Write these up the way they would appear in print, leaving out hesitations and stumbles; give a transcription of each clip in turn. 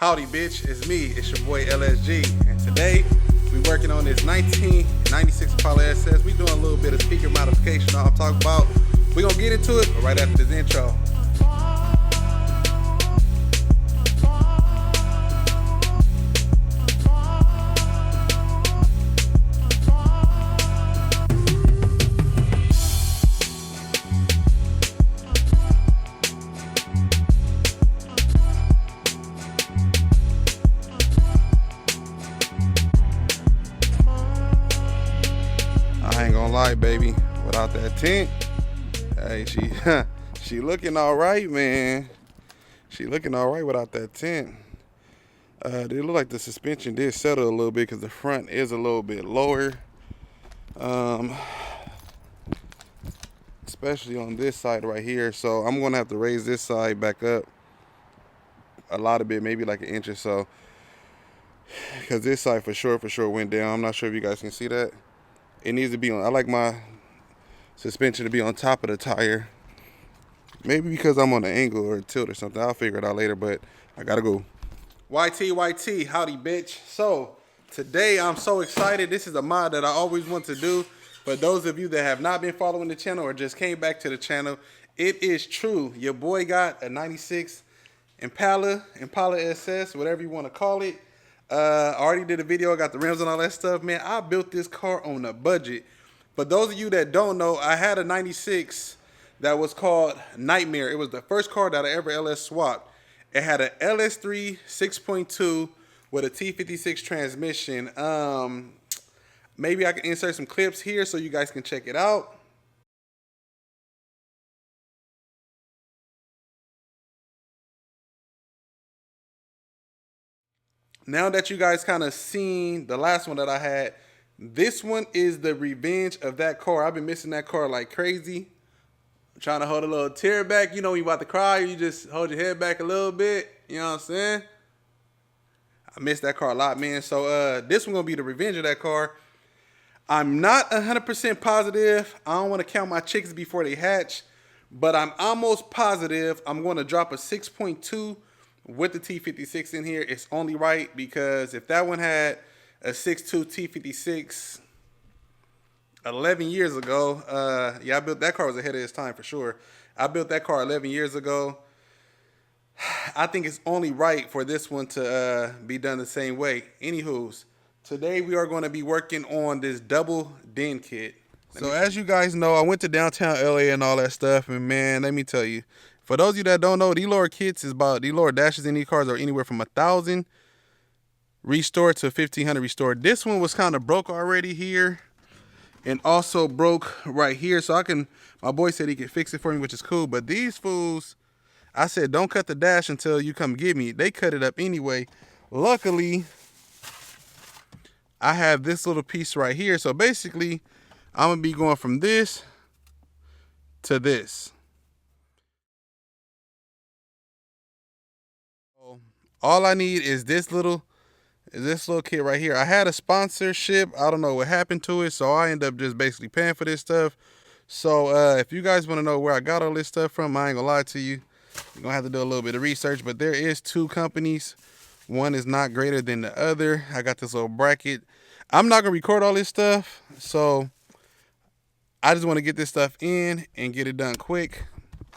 Howdy bitch, it's me, it's your boy LSG, and today we working on this 1996 Impala SS. We doing a little bit of speaker modification, all I'm talking about. We gonna get into it right after this intro. I ain't gonna lie, baby, without that tint, hey, she looking all right, man. She looking all right without that tint. It look like the suspension did settle a little bit because the front is a little bit lower, especially on this side right here. So I'm gonna have to raise this side back up a lot of bit, maybe like an inch or so, because this side for sure went down. I'm not sure if you guys can see that. It needs to be on. I like my suspension to be on top of the tire. Maybe because I'm on an angle or a tilt or something. I'll figure it out later, but I gotta go. YT, howdy bitch. So today I'm so excited. This is a mod that I always want to do. For those of you that have not been following the channel or just came back to the channel, it is true. Your boy got a 96 Impala SS, whatever you want to call it. I already did a video. I got the rims and all that stuff, man. I built this car on a budget. For those of you that don't know, I had a 96 that was called Nightmare. It was the first car that I ever LS swapped. It had a LS3 6.2 with a T56 transmission. Maybe I can insert some clips here so you guys can check it out. Now that you guys kind of seen the last one that I had, this one is the revenge of that car. I've been missing that car like crazy. I'm trying to hold a little tear back. You know when you about to cry, you just hold your head back a little bit. You know what I'm saying? I miss that car a lot, man. So this one gonna be the revenge of that car. I'm not 100% positive. I don't want to count my chickens before they hatch, but I'm almost positive I'm going to drop a 6.2 with the T56 in here. It's only right because if that one had a 6.2 T56 11 years ago, yeah, I built that car was ahead of its time for sure. I built that car 11 years ago. I think it's only right for this one to be done the same way. Anywho's, today we are going to be working on this double den kit. So as you guys know, I went to downtown LA and all that stuff, and man, let me tell you, for those of you that don't know, these lower kits is about, these lower dashes in these cars are anywhere from 1,000 restored to 1,500 restored. This one was kind of broke already here and also broke right here. So my boy said he could fix it for me, which is cool. But these fools, I said, don't cut the dash until you come get me. They cut it up anyway. Luckily, I have this little piece right here. So basically, I'm going to be going from this to this. All I need is this little kit right here. I had a sponsorship. I don't know what happened to it, so I end up just basically paying for this stuff. So if you guys want to know where I got all this stuff from, I ain't gonna lie to you. You're gonna have to do a little bit of research, but there is two companies. One is not greater than the other. I got this little bracket. I'm not gonna record all this stuff, so I just want to get this stuff in and get it done quick.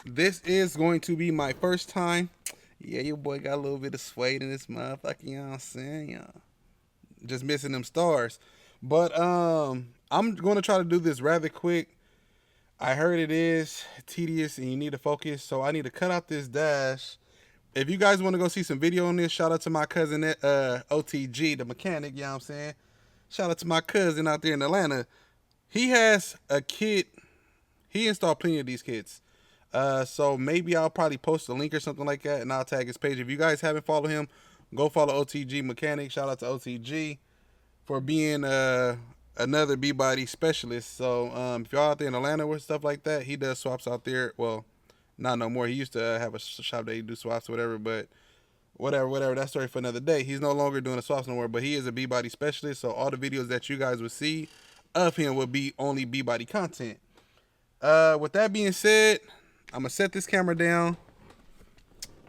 This is going to be my first time. Yeah, your boy got a little bit of suede in this motherfucker, you know what I'm saying? Yeah. Just missing them stars. But I'm going to try to do this rather quick. I heard it is tedious and you need to focus, so I need to cut out this dash. If you guys want to go see some video on this, shout out to my cousin OTG, the mechanic, you know what I'm saying? Shout out to my cousin out there in Atlanta. He has a kit. He installed plenty of these kits. So maybe I'll probably post a link or something like that, and I'll tag his page. If you guys haven't followed him, go follow OTG Mechanic. Shout out to OTG for being another B-body specialist. So if y'all out there in Atlanta or stuff like that, he does swaps out there. Well, not no more. He used to have a shop that he do swaps or whatever, but whatever. That story for another day. He's no longer doing the swaps no more, but he is a B-body specialist. So all the videos that you guys will see of him will be only B-body content. With that being said, I'm gonna set this camera down.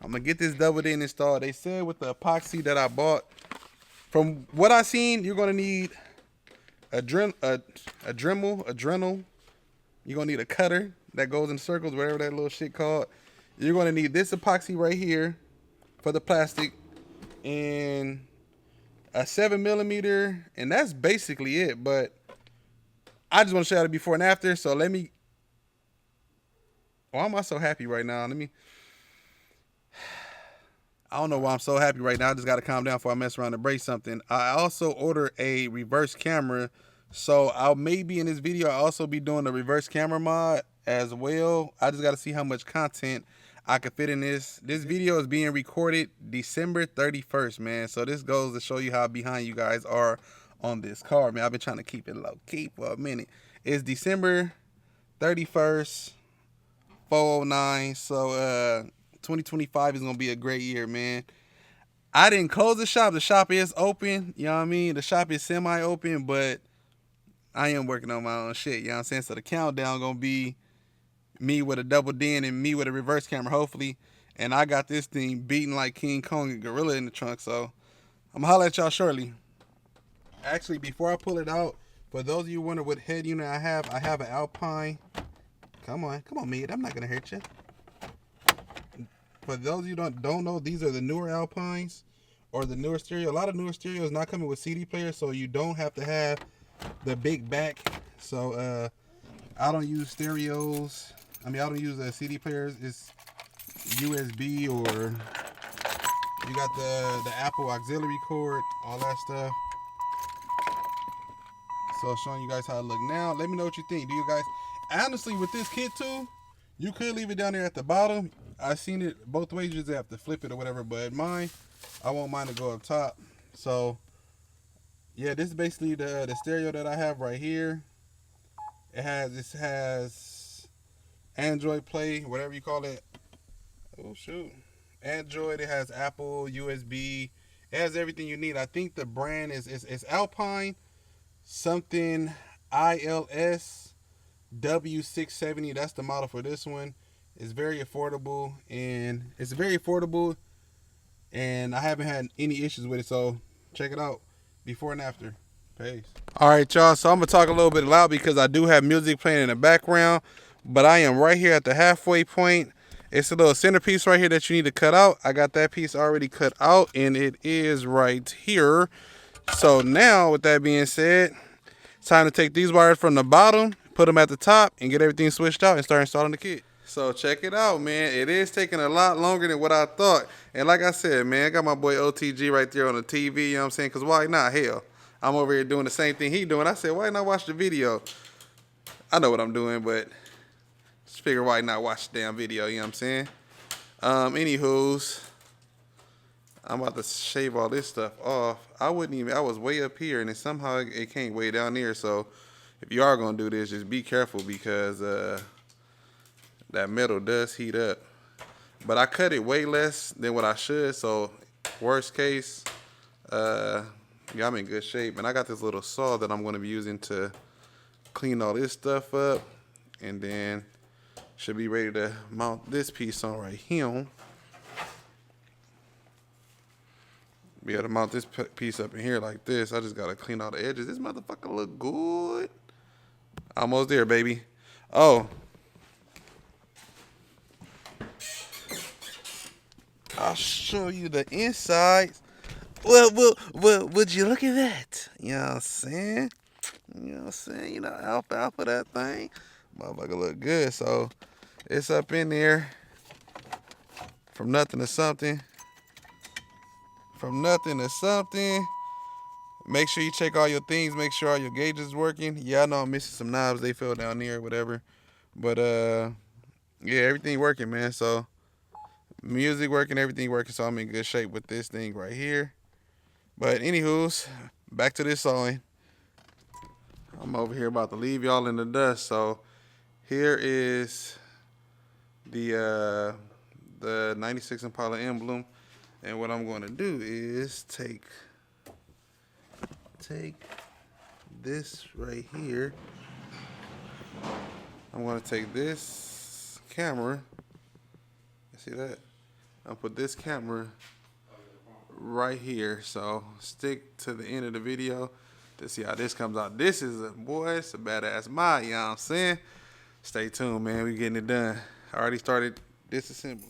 I'm gonna get this double D installed. They said with the epoxy that I bought, from what I seen, you're gonna need a Dremel. You're gonna need a cutter that goes in circles, whatever that little shit called. You're gonna need this epoxy right here for the plastic, and a 7mm, and that's basically it. But I just want to show you the before and after. So let me. Why am I so happy right now? I don't know why I'm so happy right now. I just got to calm down before I mess around and break something. I also ordered a reverse camera. So I'll maybe in this video, I'll also be doing a reverse camera mod as well. I just got to see how much content I can fit in this. This video is being recorded December 31st, man. So this goes to show you how behind you guys are on this car, man. I've been trying to keep it low key for a minute. It's December 31st, 409. So 2025 is gonna be a great year, man. I didn't close the shop. The shop is open. You know what I mean? The shop is semi-open, but I am working on my own shit. You know what I'm saying? So the countdown gonna be me with a double D and me with a reverse camera, hopefully. And I got this thing beating like King Kong and Gorilla in the trunk. So I'm gonna holler at y'all shortly. Actually, before I pull it out, for those of you wondering what head unit I have an Alpine. Come on, mate. I'm not gonna hurt you. For those of you don't know, these are the newer Alpines or the newer stereo. A lot of newer stereos not coming with CD players, so you don't have to have the big back. So I don't use stereos. I don't use CD players. It's USB, or you got the Apple auxiliary cord, all that stuff. So showing you guys how it look now. Let me know what you think. Do you guys, honestly, with this kit too, you could leave it down there at the bottom. I've seen it both ways. You just have to flip it or whatever. But mine, I want mine to go up top. So yeah, this is basically the stereo that I have right here. This has Android Play, whatever you call it. Oh shoot, Android. It has Apple, USB. It has everything you need. I think the brand is Alpine something ILS W670. That's the model for this one. It's very affordable, and I haven't had any issues with it. So check it out before and after. Peace. All right, y'all. So I'm gonna talk a little bit loud because I do have music playing in the background, but I am right here at the halfway point. It's a little centerpiece right here that you need to cut out. I got that piece already cut out, and it is right here. So now, with that being said, it's time to take these wires from the bottom, put them at the top, and get everything switched out and start installing the kit. So check it out, man. It is taking a lot longer than what I thought. And like I said, man, I got my boy OTG right there on the TV, you know what I'm saying? Because why not? Hell, I'm over here doing the same thing he doing. I said, why not watch the video? I know what I'm doing, but just figure why not watch the damn video, you know what I'm saying? Anywho's, I'm about to shave all this stuff off. I was way up here, and then somehow it came way down there. So if you are going to do this, just be careful because that metal does heat up. But I cut it way less than what I should. So worst case, yeah, I'm in good shape. And I got this little saw that I'm going to be using to clean all this stuff up. And then should be ready to mount this piece on right here. Be able to mount this piece up in here like this. I just got to clean all the edges. This motherfucker look good. Almost there, baby. Oh. I'll show you the insides. Well, would you look at that? You know what I'm saying? You know what I'm saying? You know, alpha that thing. Motherfucker look good. So it's up in there from nothing to something. From nothing to something. Make sure you check all your things. Make sure all your gauges is working. Yeah, I know I'm missing some knobs. They fell down there or whatever. But, yeah, everything working, man. So, music working, everything working. So, I'm in good shape with this thing right here. But, anywho's, back to this sewing. I'm over here about to leave y'all in the dust. So, here is the 96 Impala emblem. And what I'm going to do is take this right here. I'm going to take this camera. See that? I'll put this camera right here. So stick to the end of the video to see how this comes out. This is a boy, it's a badass mod, you know what I'm saying? Stay tuned, man. We getting it done. I already started disassembly.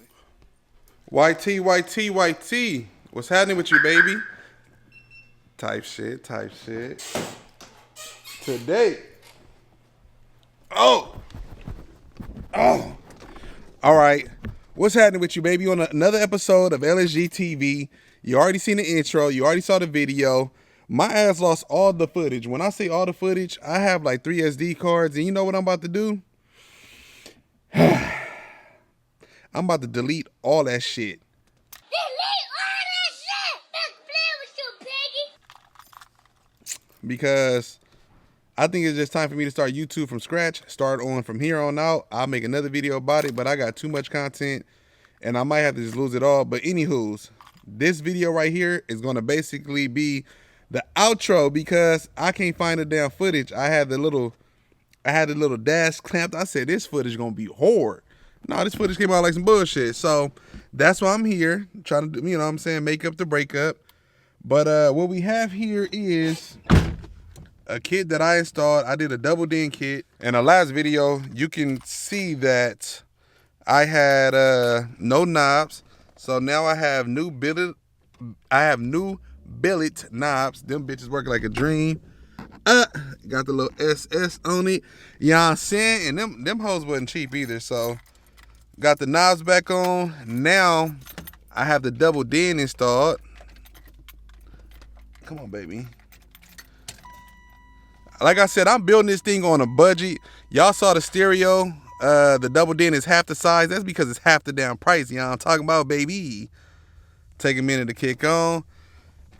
YT. What's happening with you, baby? Type shit. Today. Oh. All right. What's happening with you, baby? On another episode of LSG TV. You already seen the intro. You already saw the video. My ass lost all the footage. When I say all the footage, I have like 3 SD cards. And you know what I'm about to do? I'm about to delete all that shit. Because I think it's just time for me to start YouTube from scratch. Start on from here on out. I'll make another video about it, but I got too much content and I might have to just lose it all. But anywho's, this video right here is going to basically be the outro because I can't find the damn footage. I had the little dash clamped. I said this footage going to be hard. No, this footage came out like some bullshit. So that's why I'm here trying to, you know what I'm saying, make up the breakup. But what we have here is a kit that I installed. I did a double DIN kit. In the last video, you can see that I had no knobs. So now I have new billet knobs. Them bitches working like a dream. Got the little SS on it. You know what I'm saying? And them hoes wasn't cheap either. So got the knobs back on. Now I have the double DIN installed. Come on, baby. Like I said, I'm building this thing on a budget. Y'all saw the stereo. The double DIN is half the size. That's because it's half the damn price. You know what I'm talking about, baby? Take a minute to kick on.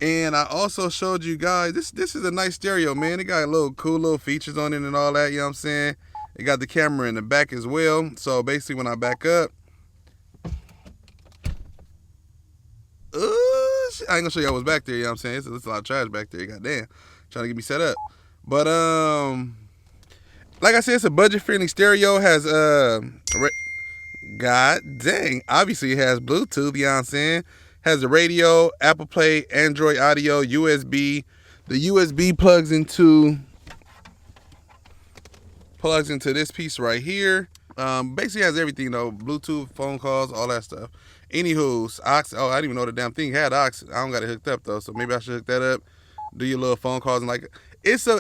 And I also showed you guys, this is a nice stereo, man. It got cool little features on it and all that, you know what I'm saying? It got the camera in the back as well. So basically when I back up, I ain't gonna show y'all what's back there, you know what I'm saying? It's a lot of trash back there, goddamn. Trying to get me set up. But like I said, it's a budget-friendly stereo. Has god dang, obviously it has Bluetooth, you know what I'm saying? Has a radio, Apple Play, Android Audio, USB. The USB plugs into this piece right here. Basically has everything though, Bluetooth, phone calls, all that stuff. Anywho's, aux. Oh, I didn't even know the damn thing had aux. I don't got it hooked up though, so maybe I should hook that up. Do your little phone calls and like it's a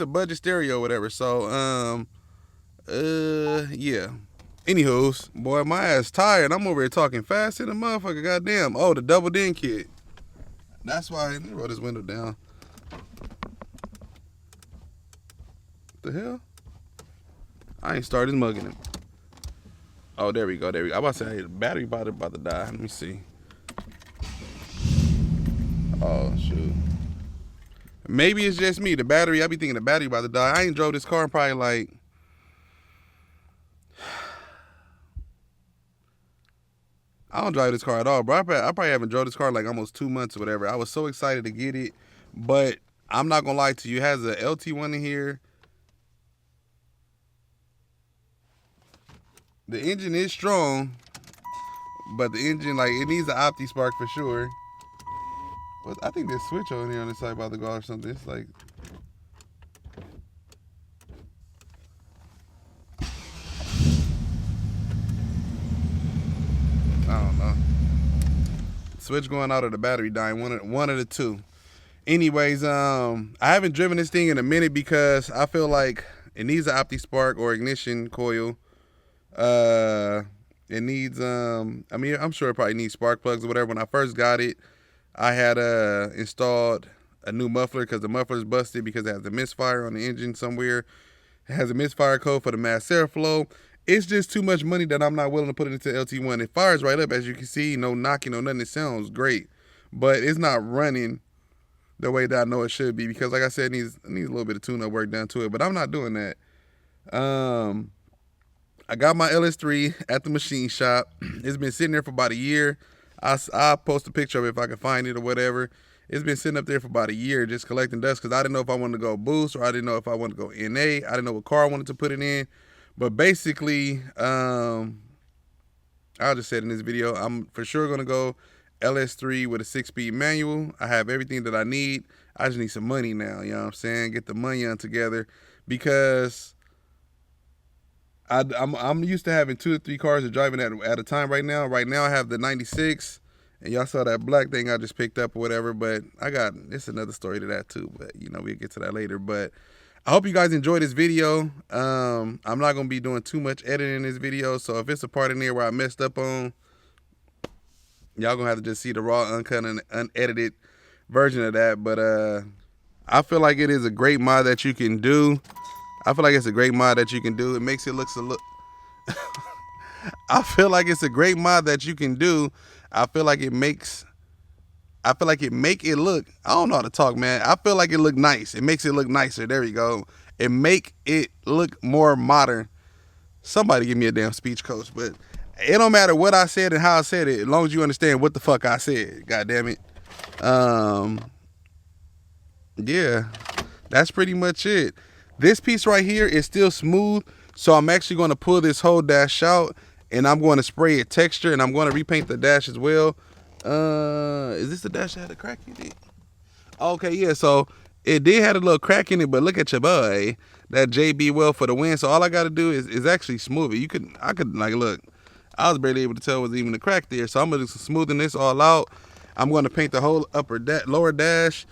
budget stereo, whatever. So yeah. Anywho's, boy, my ass tired. I'm over here talking fast in the motherfucker. Goddamn. Oh, the double DIN kit. That's why. Let me roll this window down. What the hell? I ain't started mugging him. Oh, there we go. I'm about to say, hey, the battery about to die. Let me see. Oh, shoot. Maybe it's just me. The battery, I be thinking the battery about to die. I ain't drove this car in probably like, I don't drive this car at all, bro. I probably haven't drove this car in like almost 2 months or whatever. I was so excited to get it, but I'm not gonna lie to you. It has a LT1 in here. The engine is strong, but the engine, like, it needs an Opti Spark for sure. But I think there's a switch over here on this side about to go or something. It's like, I don't know. Switch going out or the battery dying, one of the two. Anyways, I haven't driven this thing in a minute because I feel like it needs an Opti Spark or ignition coil. It needs, I mean, I'm sure it probably needs spark plugs or whatever. When I first got it, I had installed a new muffler because the muffler's busted because it has a misfire on the engine somewhere. It has a misfire code for the mass airflow. It's just too much money that I'm not willing to put it into LT1. It fires right up, as you can see. No knocking, no nothing. It sounds great, but it's not running the way that I know it should be because, like I said, it needs a little bit of tune-up work done to it. But I'm not doing that. I got my LS3 at the machine shop. It's been sitting there for about a year. I'll post a picture of it if I can find it or whatever. It's been sitting up there for about a year just collecting dust because I didn't know if I wanted to go boost or I didn't know if I wanted to go NA. I didn't know what car I wanted to put it in. But basically, I I'll just say it in this video. I'm for sure gonna go LS3 with a 6-speed manual. I have everything that I need. I just need some money now, you know what I'm saying? Get the money on together, because I'm used to having 2 or 3 cars of driving at a time right now. Right now I have the 96, and y'all saw that black thing I just picked up or whatever, but it's another story to that too, but you know, we'll get to that later. But I hope you guys enjoyed this video. I'm not gonna be doing too much editing in this video, so if it's a part in there where I messed up on, y'all gonna have to just see the raw, uncut, and unedited version of that. But I feel like it is a great mod that you can do. I feel like it's a great mod that you can do. It makes it look a look. I feel like it's a great mod that you can do. I feel like it make it look. I don't know how to talk, man. I feel like it look nice. It makes it look nicer. There you go. It make it look more modern. Somebody give me a damn speech coach, but it don't matter what I said and how I said it, as long as you understand what the fuck I said. God damn it. Yeah, that's pretty much it. This piece right here is still smooth, so I'm actually going to pull this whole dash out, and I'm going to spray it texture, and I'm going to repaint the dash as well. Is this the dash that had a crack in it? Okay, yeah, so it did have a little crack in it, but look at your boy, that JB well for the win. So all I got to do is actually smooth it. I could like, look, I was barely able to tell was even a crack there, so I'm going to smoothing this all out. I'm going to paint the whole lower dash.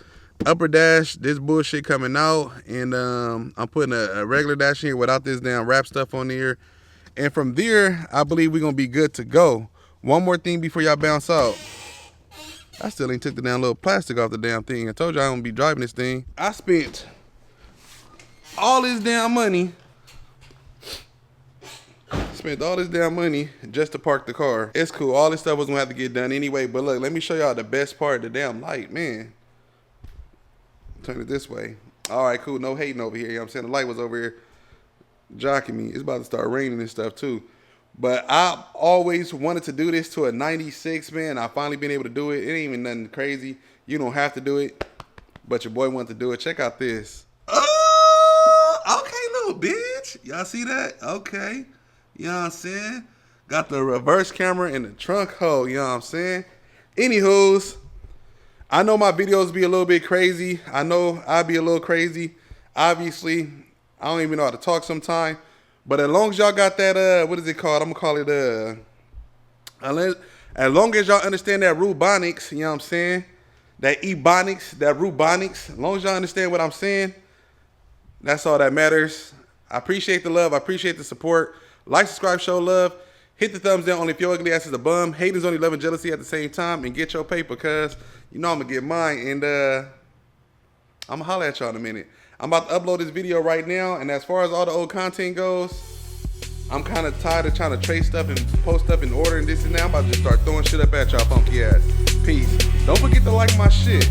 Upper dash, this bullshit coming out, and I'm putting a regular dash in here without this damn wrap stuff on here. And from there, I believe we're gonna be good to go. One more thing before y'all bounce out. I still ain't took the damn little plastic off the damn thing. I told you I don't be driving this thing. I spent all this damn money. Spent all this damn money just to park the car. It's cool. All this stuff was gonna have to get done anyway. But look, let me show y'all the best part, the damn light, man. Turn it this way. All right, cool. No hating over here. You know what I'm saying? The light was over here jocking me. It's about to start raining and stuff too. But I always wanted to do this to a 96, man. I finally been able to do it. It ain't even nothing crazy. You don't have to do it, but your boy wanted to do it. Check out this. Oh, okay, little bitch. Y'all see that? Okay. You know what I'm saying? Got the reverse camera in the trunk hole. You know what I'm saying? Anywho's, I know my videos be a little bit crazy. I know I be a little crazy. Obviously, I don't even know how to talk sometimes. But as long as y'all got that, what is it called? I'm going to call it, as long as y'all understand that Rubonics, you know what I'm saying? That Ebonics, that Rubonics. As long as y'all understand what I'm saying, that's all that matters. I appreciate the love. I appreciate the support. Like, subscribe, show love. Hit the thumbs down only if your ugly ass is a bum. Haters only love and jealousy at the same time. And get your paper, because you know I'm going to get mine. And I'm going to holler at y'all in a minute. I'm about to upload this video right now. And as far as all the old content goes, I'm kind of tired of trying to trace stuff and post stuff in order and this and that. I'm about to just start throwing shit up at y'all funky ass. Peace. Don't forget to like my shit.